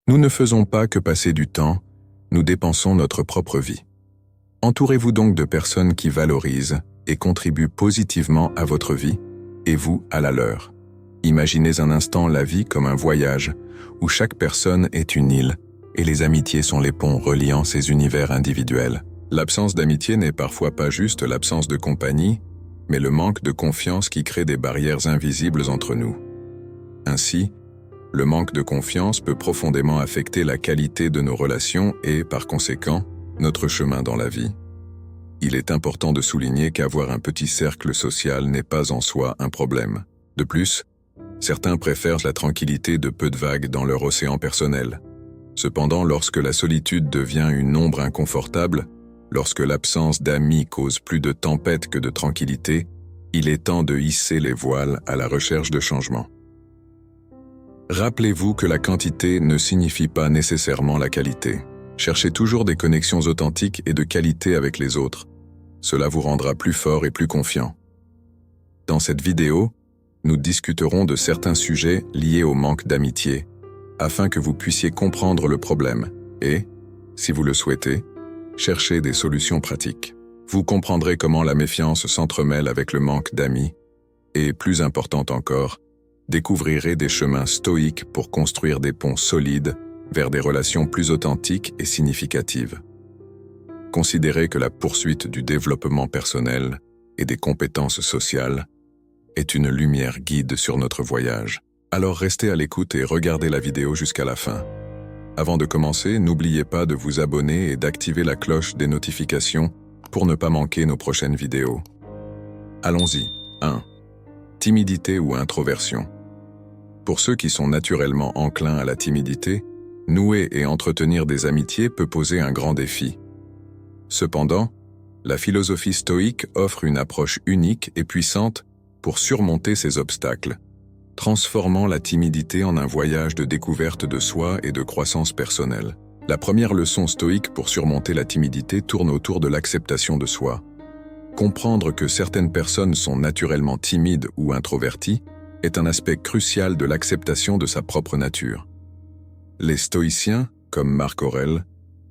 Nous ne faisons pas que passer du temps, nous dépensons notre propre vie. Entourez-vous donc de personnes qui valorisent et contribuent positivement à votre vie, et vous à la leur. Imaginez un instant la vie comme un voyage, où chaque personne est une île, et les amitiés sont les ponts reliant ces univers individuels. L'absence d'amitié n'est parfois pas juste l'absence de compagnie, mais le manque de confiance qui crée des barrières invisibles entre nous. Ainsi, le manque de confiance peut profondément affecter la qualité de nos relations et, par conséquent, notre chemin dans la vie. Il est important de souligner qu'avoir un petit cercle social n'est pas en soi un problème. De plus, certains préfèrent la tranquillité de peu de vagues dans leur océan personnel. Cependant, lorsque la solitude devient une ombre inconfortable, lorsque l'absence d'amis cause plus de tempêtes que de tranquillité, il est temps de hisser les voiles à la recherche de changement. Rappelez-vous que la quantité ne signifie pas nécessairement la qualité. Cherchez toujours des connexions authentiques et de qualité avec les autres. Cela vous rendra plus fort et plus confiant. Dans cette vidéo, nous discuterons de certains sujets liés au manque d'amitié, afin que vous puissiez comprendre le problème et, si vous le souhaitez, chercher des solutions pratiques. Vous comprendrez comment la méfiance s'entremêle avec le manque d'amis et, plus important encore, découvrirez des chemins stoïques pour construire des ponts solides vers des relations plus authentiques et significatives. Considérez que la poursuite du développement personnel et des compétences sociales est une lumière guide sur notre voyage. Alors restez à l'écoute et regardez la vidéo jusqu'à la fin. Avant de commencer, n'oubliez pas de vous abonner et d'activer la cloche des notifications pour ne pas manquer nos prochaines vidéos. Allons-y. 1. Timidité ou introversion. Pour ceux qui sont naturellement enclins à la timidité, nouer et entretenir des amitiés peut poser un grand défi. Cependant, la philosophie stoïque offre une approche unique et puissante pour surmonter ces obstacles, transformant la timidité en un voyage de découverte de soi et de croissance personnelle. La première leçon stoïque pour surmonter la timidité tourne autour de l'acceptation de soi. Comprendre que certaines personnes sont naturellement timides ou introverties est un aspect crucial de l'acceptation de sa propre nature. Les stoïciens, comme Marc Aurèle,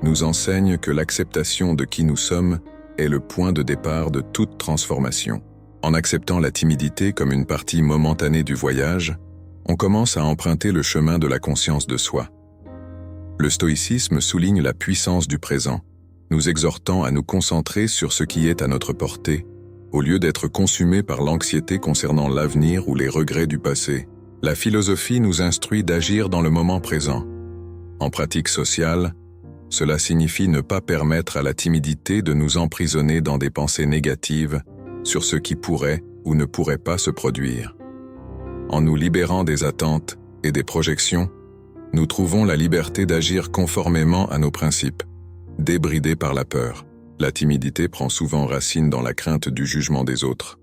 nous enseignent que l'acceptation de qui nous sommes est le point de départ de toute transformation. En acceptant la timidité comme une partie momentanée du voyage, on commence à emprunter le chemin de la conscience de soi. Le stoïcisme souligne la puissance du présent, nous exhortant à nous concentrer sur ce qui est à notre portée, au lieu d'être consumés par l'anxiété concernant l'avenir ou les regrets du passé. La philosophie nous instruit d'agir dans le moment présent. En pratique sociale, cela signifie ne pas permettre à la timidité de nous emprisonner dans des pensées négatives sur ce qui pourrait ou ne pourrait pas se produire. En nous libérant des attentes et des projections, nous trouvons la liberté d'agir conformément à nos principes, débridés par la peur. La timidité prend souvent racine dans la crainte du jugement des autres.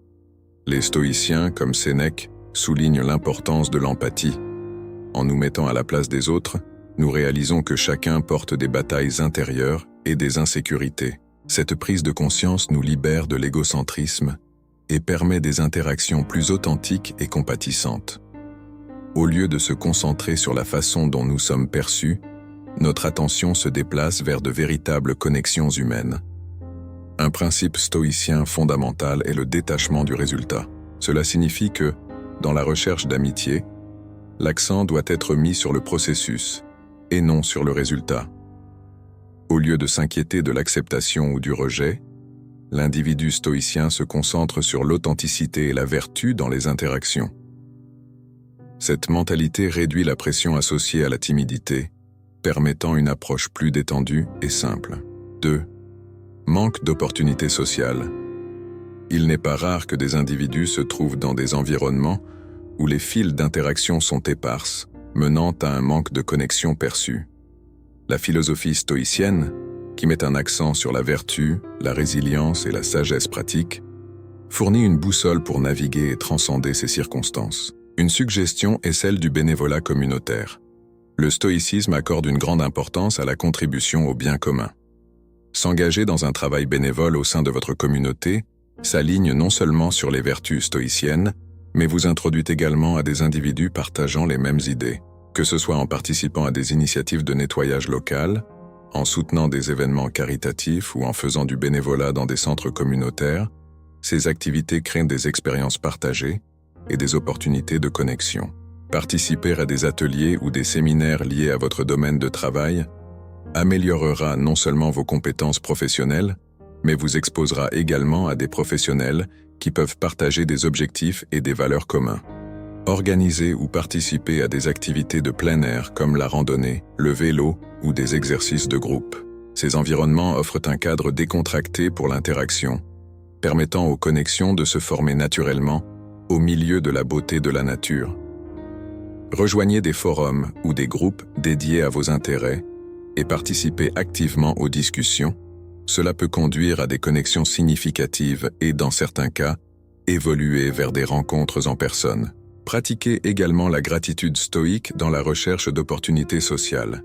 Les stoïciens, comme Sénèque, soulignent l'importance de l'empathie. En nous mettant à la place des autres, nous réalisons que chacun porte des batailles intérieures et des insécurités. Cette prise de conscience nous libère de l'égocentrisme et permet des interactions plus authentiques et compatissantes. Au lieu de se concentrer sur la façon dont nous sommes perçus, notre attention se déplace vers de véritables connexions humaines. Un principe stoïcien fondamental est le détachement du résultat. Cela signifie que, dans la recherche d'amitié, l'accent doit être mis sur le processus et non sur le résultat. Au lieu de s'inquiéter de l'acceptation ou du rejet, l'individu stoïcien se concentre sur l'authenticité et la vertu dans les interactions. Cette mentalité réduit la pression associée à la timidité, permettant une approche plus détendue et simple. 2. Manque d'opportunités sociales. Il n'est pas rare que des individus se trouvent dans des environnements où les fils d'interaction sont éparses, menant à un manque de connexion perçue. La philosophie stoïcienne, qui met un accent sur la vertu, la résilience et la sagesse pratique, fournit une boussole pour naviguer et transcender ces circonstances. Une suggestion est celle du bénévolat communautaire. Le stoïcisme accorde une grande importance à la contribution au bien commun. S'engager dans un travail bénévole au sein de votre communauté s'aligne non seulement sur les vertus stoïciennes, mais vous introduit également à des individus partageant les mêmes idées. Que ce soit en participant à des initiatives de nettoyage local, en soutenant des événements caritatifs ou en faisant du bénévolat dans des centres communautaires, ces activités créent des expériences partagées et des opportunités de connexion. Participer à des ateliers ou des séminaires liés à votre domaine de travail améliorera non seulement vos compétences professionnelles, mais vous exposera également à des professionnels qui peuvent partager des objectifs et des valeurs communs. Organiser ou participer à des activités de plein air comme la randonnée, le vélo ou des exercices de groupe. Ces environnements offrent un cadre décontracté pour l'interaction, permettant aux connexions de se former naturellement au milieu de la beauté de la nature. Rejoignez des forums ou des groupes dédiés à vos intérêts et participez activement aux discussions. Cela peut conduire à des connexions significatives et, dans certains cas, évoluer vers des rencontres en personne. Pratiquez également la gratitude stoïque dans la recherche d'opportunités sociales.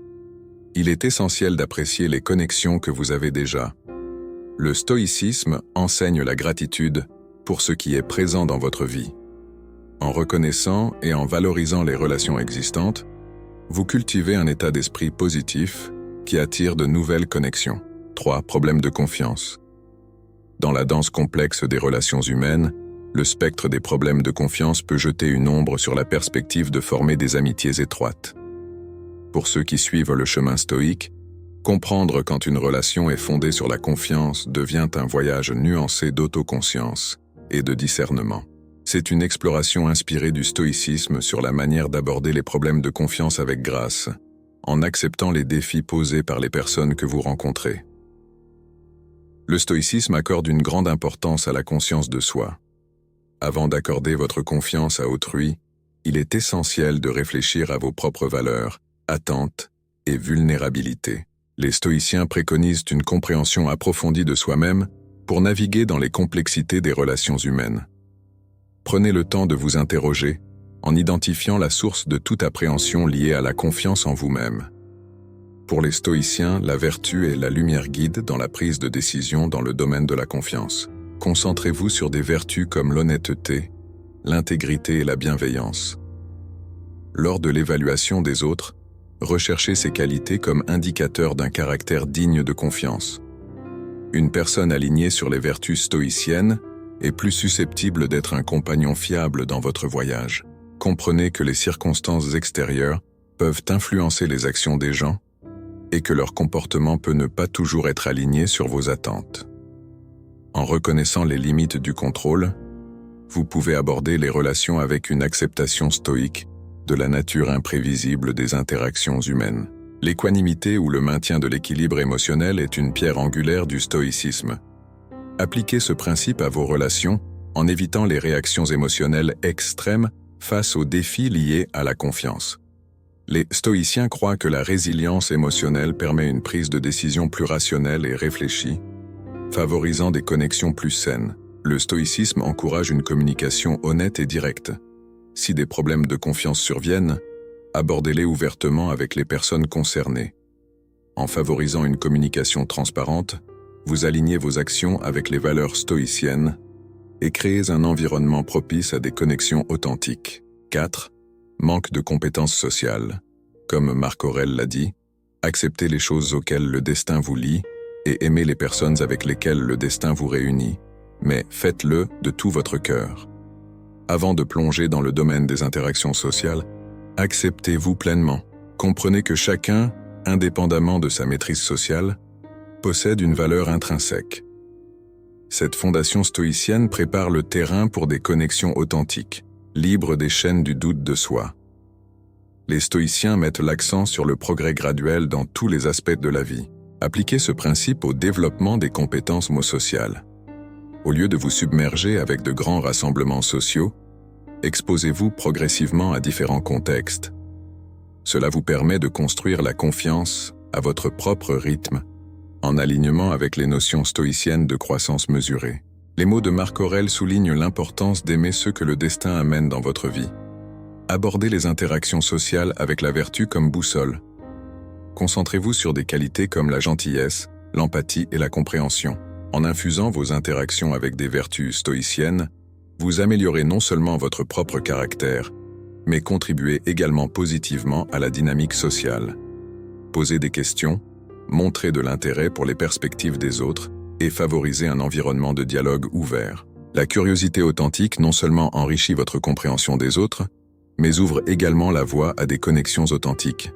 Il est essentiel d'apprécier les connexions que vous avez déjà. Le stoïcisme enseigne la gratitude pour ce qui est présent dans votre vie. En reconnaissant et en valorisant les relations existantes, vous cultivez un état d'esprit positif qui attire de nouvelles connexions. 3. Problème de confiance. Dans la danse complexe des relations humaines, le spectre des problèmes de confiance peut jeter une ombre sur la perspective de former des amitiés étroites. Pour ceux qui suivent le chemin stoïque, comprendre quand une relation est fondée sur la confiance devient un voyage nuancé d'autoconscience et de discernement. C'est une exploration inspirée du stoïcisme sur la manière d'aborder les problèmes de confiance avec grâce, en acceptant les défis posés par les personnes que vous rencontrez. Le stoïcisme accorde une grande importance à la conscience de soi. Avant d'accorder votre confiance à autrui, il est essentiel de réfléchir à vos propres valeurs, attentes et vulnérabilités. Les stoïciens préconisent une compréhension approfondie de soi-même pour naviguer dans les complexités des relations humaines. Prenez le temps de vous interroger en identifiant la source de toute appréhension liée à la confiance en vous-même. Pour les stoïciens, la vertu est la lumière guide dans la prise de décision dans le domaine de la confiance. Concentrez-vous sur des vertus comme l'honnêteté, l'intégrité et la bienveillance. Lors de l'évaluation des autres, recherchez ces qualités comme indicateurs d'un caractère digne de confiance. Une personne alignée sur les vertus stoïciennes est plus susceptible d'être un compagnon fiable dans votre voyage. Comprenez que les circonstances extérieures peuvent influencer les actions des gens et que leur comportement peut ne pas toujours être aligné sur vos attentes. En reconnaissant les limites du contrôle, vous pouvez aborder les relations avec une acceptation stoïque de la nature imprévisible des interactions humaines. L'équanimité ou le maintien de l'équilibre émotionnel est une pierre angulaire du stoïcisme. Appliquez ce principe à vos relations en évitant les réactions émotionnelles extrêmes face aux défis liés à la confiance. Les stoïciens croient que la résilience émotionnelle permet une prise de décision plus rationnelle et réfléchie, favorisant des connexions plus saines. Le stoïcisme encourage une communication honnête et directe. Si des problèmes de confiance surviennent, abordez-les ouvertement avec les personnes concernées. En favorisant une communication transparente, vous alignez vos actions avec les valeurs stoïciennes et créez un environnement propice à des connexions authentiques. 4. Manque de compétences sociales. Comme Marc Aurèle l'a dit, acceptez les choses auxquelles le destin vous lie et aimez les personnes avec lesquelles le destin vous réunit, mais faites-le de tout votre cœur. Avant de plonger dans le domaine des interactions sociales, acceptez-vous pleinement. Comprenez que chacun, indépendamment de sa maîtrise sociale, possède une valeur intrinsèque. Cette fondation stoïcienne prépare le terrain pour des connexions authentiques, libres des chaînes du doute de soi. Les stoïciens mettent l'accent sur le progrès graduel dans tous les aspects de la vie. Appliquez ce principe au développement des compétences sociales. Au lieu de vous submerger avec de grands rassemblements sociaux, exposez-vous progressivement à différents contextes. Cela vous permet de construire la confiance à votre propre rythme, en alignement avec les notions stoïciennes de croissance mesurée. Les mots de Marc Aurèle soulignent l'importance d'aimer ceux que le destin amène dans votre vie. Abordez les interactions sociales avec la vertu comme boussole. Concentrez-vous sur des qualités comme la gentillesse, l'empathie et la compréhension. En infusant vos interactions avec des vertus stoïciennes, vous améliorez non seulement votre propre caractère, mais contribuez également positivement à la dynamique sociale. Posez des questions, montrez de l'intérêt pour les perspectives des autres et favorisez un environnement de dialogue ouvert. La curiosité authentique non seulement enrichit votre compréhension des autres, mais ouvre également la voie à des connexions authentiques.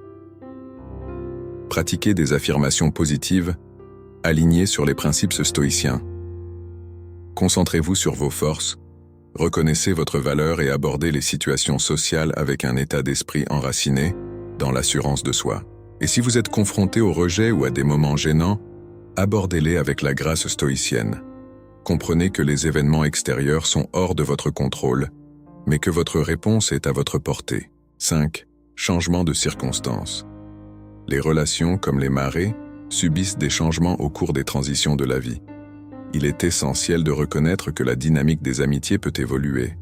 Pratiquez des affirmations positives, alignées sur les principes stoïciens. Concentrez-vous sur vos forces, reconnaissez votre valeur et abordez les situations sociales avec un état d'esprit enraciné dans l'assurance de soi. Et si vous êtes confronté au rejet ou à des moments gênants, abordez-les avec la grâce stoïcienne. Comprenez que les événements extérieurs sont hors de votre contrôle, mais que votre réponse est à votre portée. 5. Changement de circonstances. Les relations, comme les marées, subissent des changements au cours des transitions de la vie. Il est essentiel de reconnaître que la dynamique des amitiés peut évoluer.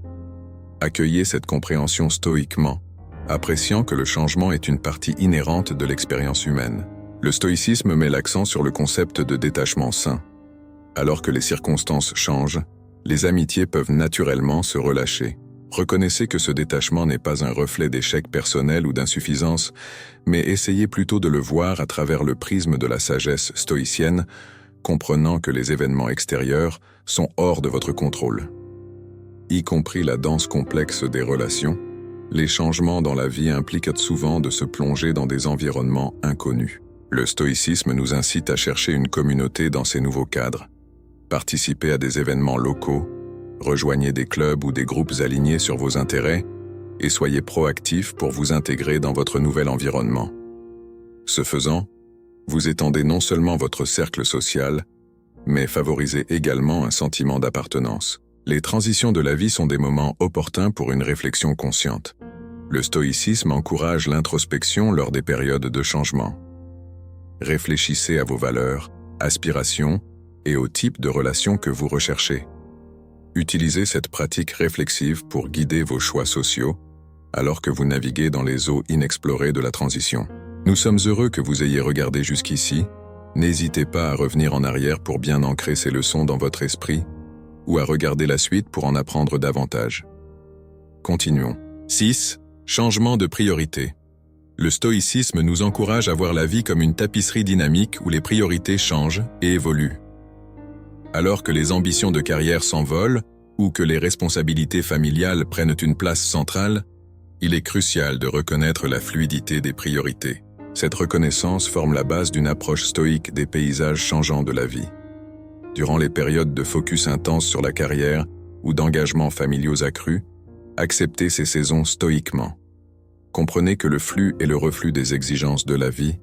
Accueillez cette compréhension stoïquement, appréciant que le changement est une partie inhérente de l'expérience humaine. Le stoïcisme met l'accent sur le concept de détachement sain. Alors que les circonstances changent, les amitiés peuvent naturellement se relâcher. Reconnaissez que ce détachement n'est pas un reflet d'échec personnel ou d'insuffisance, mais essayez plutôt de le voir à travers le prisme de la sagesse stoïcienne, comprenant que les événements extérieurs sont hors de votre contrôle. Y compris la danse complexe des relations, les changements dans la vie impliquent souvent de se plonger dans des environnements inconnus. Le stoïcisme nous incite à chercher une communauté dans ces nouveaux cadres. Participez à des événements locaux, rejoignez des clubs ou des groupes alignés sur vos intérêts et soyez proactifs pour vous intégrer dans votre nouvel environnement. Ce faisant, vous étendez non seulement votre cercle social, mais favorisez également un sentiment d'appartenance. Les transitions de la vie sont des moments opportuns pour une réflexion consciente. Le stoïcisme encourage l'introspection lors des périodes de changement. Réfléchissez à vos valeurs, aspirations et au type de relations que vous recherchez. Utilisez cette pratique réflexive pour guider vos choix sociaux, alors que vous naviguez dans les eaux inexplorées de la transition. Nous sommes heureux que vous ayez regardé jusqu'ici. N'hésitez pas à revenir en arrière pour bien ancrer ces leçons dans votre esprit, ou à regarder la suite pour en apprendre davantage. Continuons. 6. Changement de priorité. Le stoïcisme nous encourage à voir la vie comme une tapisserie dynamique où les priorités changent et évoluent. Alors que les ambitions de carrière s'envolent ou que les responsabilités familiales prennent une place centrale, il est crucial de reconnaître la fluidité des priorités. Cette reconnaissance forme la base d'une approche stoïque des paysages changeants de la vie. Durant les périodes de focus intense sur la carrière ou d'engagements familiaux accrus, acceptez ces saisons stoïquement. Comprenez que le flux et le reflux des exigences de la vie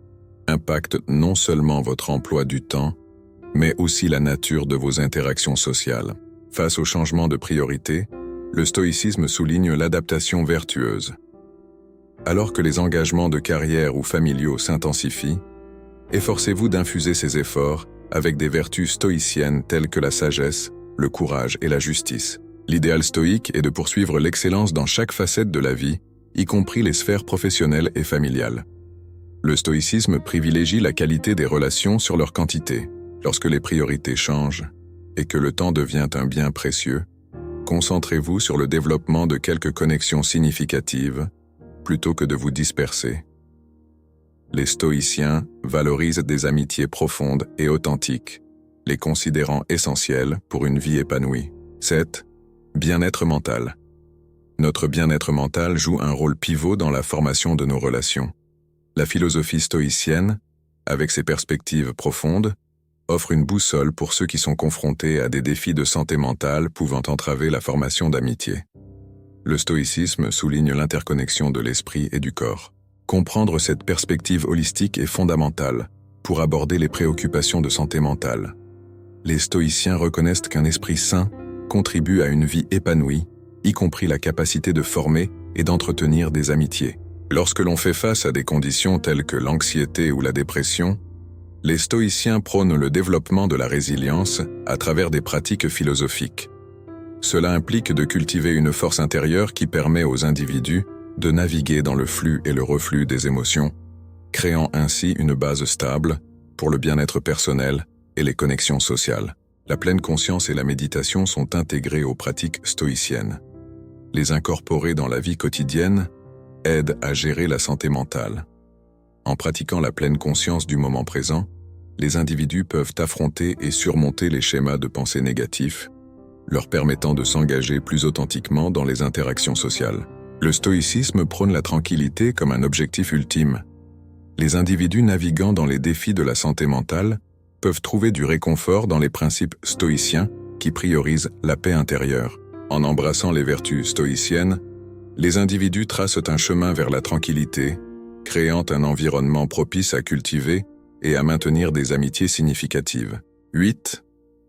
impactent non seulement votre emploi du temps, mais aussi la nature de vos interactions sociales. Face au changement de priorité, le stoïcisme souligne l'adaptation vertueuse. Alors que les engagements de carrière ou familiaux s'intensifient, efforcez-vous d'infuser ces efforts avec des vertus stoïciennes telles que la sagesse, le courage et la justice. L'idéal stoïque est de poursuivre l'excellence dans chaque facette de la vie, y compris les sphères professionnelles et familiales. Le stoïcisme privilégie la qualité des relations sur leur quantité. Lorsque les priorités changent et que le temps devient un bien précieux, concentrez-vous sur le développement de quelques connexions significatives plutôt que de vous disperser. Les stoïciens valorisent des amitiés profondes et authentiques, les considérant essentielles pour une vie épanouie. 7. Bien-être mental. Notre bien-être mental joue un rôle pivot dans la formation de nos relations. La philosophie stoïcienne, avec ses perspectives profondes, offre une boussole pour ceux qui sont confrontés à des défis de santé mentale pouvant entraver la formation d'amitié. Le stoïcisme souligne l'interconnexion de l'esprit et du corps. Comprendre cette perspective holistique est fondamental pour aborder les préoccupations de santé mentale. Les stoïciens reconnaissent qu'un esprit sain contribue à une vie épanouie, y compris la capacité de former et d'entretenir des amitiés. Lorsque l'on fait face à des conditions telles que l'anxiété ou la dépression, les stoïciens prônent le développement de la résilience à travers des pratiques philosophiques. Cela implique de cultiver une force intérieure qui permet aux individus de naviguer dans le flux et le reflux des émotions, créant ainsi une base stable pour le bien-être personnel et les connexions sociales. La pleine conscience et la méditation sont intégrées aux pratiques stoïciennes. Les incorporer dans la vie quotidienne aide à gérer la santé mentale. En pratiquant la pleine conscience du moment présent, les individus peuvent affronter et surmonter les schémas de pensée négatifs, leur permettant de s'engager plus authentiquement dans les interactions sociales. Le stoïcisme prône la tranquillité comme un objectif ultime. Les individus naviguant dans les défis de la santé mentale peuvent trouver du réconfort dans les principes stoïciens qui priorisent la paix intérieure. En embrassant les vertus stoïciennes, les individus tracent un chemin vers la tranquillité, créant un environnement propice à cultiver et à maintenir des amitiés significatives. 8.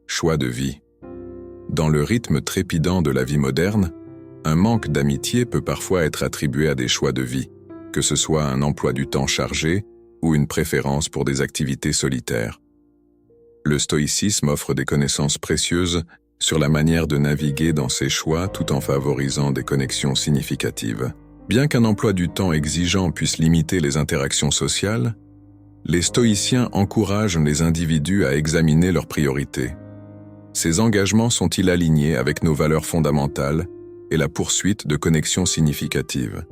Choix de vie. Dans le rythme trépidant de la vie moderne, un manque d'amitié peut parfois être attribué à des choix de vie, que ce soit un emploi du temps chargé ou une préférence pour des activités solitaires. Le stoïcisme offre des connaissances précieuses sur la manière de naviguer dans ces choix tout en favorisant des connexions significatives. Bien qu'un emploi du temps exigeant puisse limiter les interactions sociales, les stoïciens encouragent les individus à examiner leurs priorités. Ces engagements sont-ils alignés avec nos valeurs fondamentales et la poursuite de connexions significatives?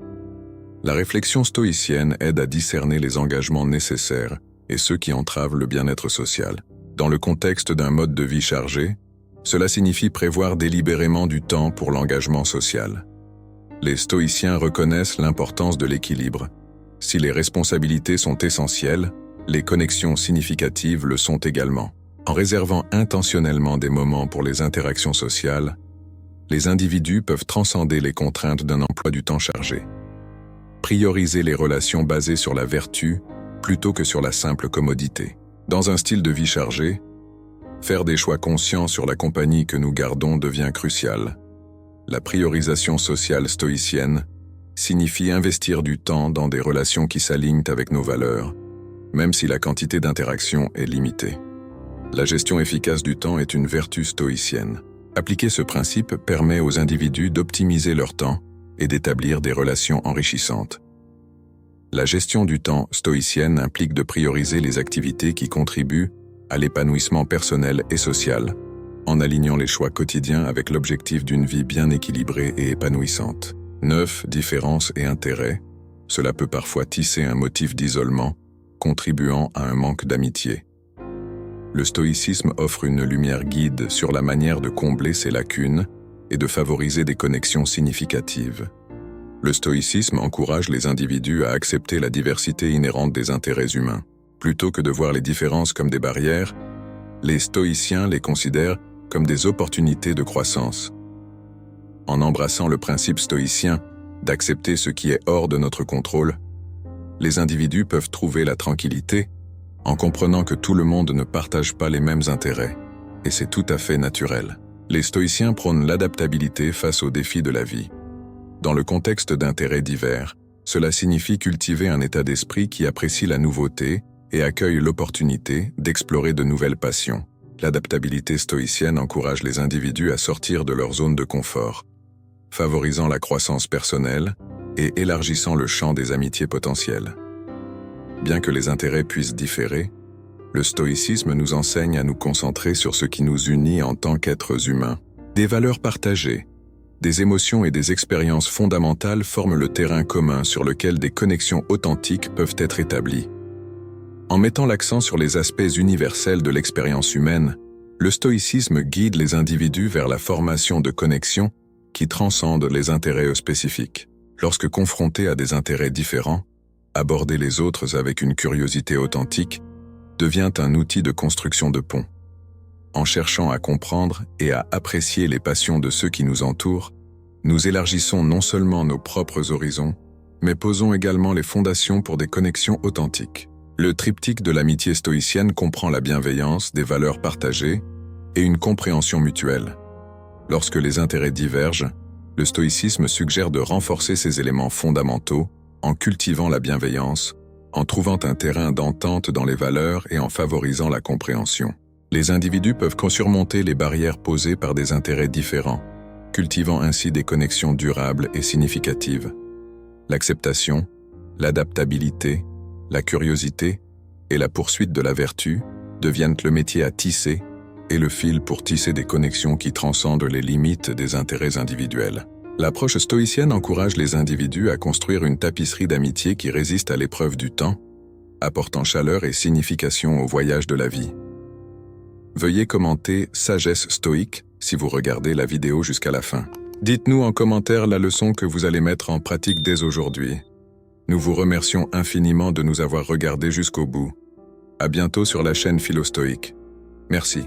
La réflexion stoïcienne aide à discerner les engagements nécessaires et ceux qui entravent le bien-être social. Dans le contexte d'un mode de vie chargé, cela signifie prévoir délibérément du temps pour l'engagement social. Les stoïciens reconnaissent l'importance de l'équilibre. Si les responsabilités sont essentielles, les connexions significatives le sont également. En réservant intentionnellement des moments pour les interactions sociales, les individus peuvent transcender les contraintes d'un emploi du temps chargé. Prioriser les relations basées sur la vertu plutôt que sur la simple commodité. Dans un style de vie chargé, faire des choix conscients sur la compagnie que nous gardons devient crucial. La priorisation sociale stoïcienne signifie investir du temps dans des relations qui s'alignent avec nos valeurs, même si la quantité d'interaction est limitée. La gestion efficace du temps est une vertu stoïcienne. Appliquer ce principe permet aux individus d'optimiser leur temps et d'établir des relations enrichissantes. La gestion du temps stoïcienne implique de prioriser les activités qui contribuent à l'épanouissement personnel et social, en alignant les choix quotidiens avec l'objectif d'une vie bien équilibrée et épanouissante. 9. Différences et intérêts. Cela peut parfois tisser un motif d'isolement, contribuant à un manque d'amitié. Le stoïcisme offre une lumière guide sur la manière de combler ces lacunes et de favoriser des connexions significatives. Le stoïcisme encourage les individus à accepter la diversité inhérente des intérêts humains. Plutôt que de voir les différences comme des barrières, les stoïciens les considèrent comme des opportunités de croissance. En embrassant le principe stoïcien d'accepter ce qui est hors de notre contrôle, les individus peuvent trouver la tranquillité en comprenant que tout le monde ne partage pas les mêmes intérêts, et c'est tout à fait naturel. Les stoïciens prônent l'adaptabilité face aux défis de la vie. Dans le contexte d'intérêts divers, cela signifie cultiver un état d'esprit qui apprécie la nouveauté et accueille l'opportunité d'explorer de nouvelles passions. L'adaptabilité stoïcienne encourage les individus à sortir de leur zone de confort, favorisant la croissance personnelle et élargissant le champ des amitiés potentielles. Bien que les intérêts puissent différer, le stoïcisme nous enseigne à nous concentrer sur ce qui nous unit en tant qu'êtres humains. Des valeurs partagées, des émotions et des expériences fondamentales forment le terrain commun sur lequel des connexions authentiques peuvent être établies. En mettant l'accent sur les aspects universels de l'expérience humaine, le stoïcisme guide les individus vers la formation de connexions qui transcendent les intérêts spécifiques. Lorsque confrontés à des intérêts différents, aborder les autres avec une curiosité authentique devient un outil de construction de ponts. En cherchant à comprendre et à apprécier les passions de ceux qui nous entourent, nous élargissons non seulement nos propres horizons, mais posons également les fondations pour des connexions authentiques. Le triptyque de l'amitié stoïcienne comprend la bienveillance, des valeurs partagées et une compréhension mutuelle. Lorsque les intérêts divergent, le stoïcisme suggère de renforcer ces éléments fondamentaux en cultivant la bienveillance, en trouvant un terrain d'entente dans les valeurs et en favorisant la compréhension. Les individus peuvent surmonter les barrières posées par des intérêts différents, cultivant ainsi des connexions durables et significatives. L'acceptation, l'adaptabilité, la curiosité et la poursuite de la vertu deviennent le métier à tisser et le fil pour tisser des connexions qui transcendent les limites des intérêts individuels. L'approche stoïcienne encourage les individus à construire une tapisserie d'amitié qui résiste à l'épreuve du temps, apportant chaleur et signification au voyage de la vie. Veuillez commenter « Sagesse stoïque » si vous regardez la vidéo jusqu'à la fin. Dites-nous en commentaire la leçon que vous allez mettre en pratique dès aujourd'hui. Nous vous remercions infiniment de nous avoir regardés jusqu'au bout. À bientôt sur la chaîne Philostoïque. Merci.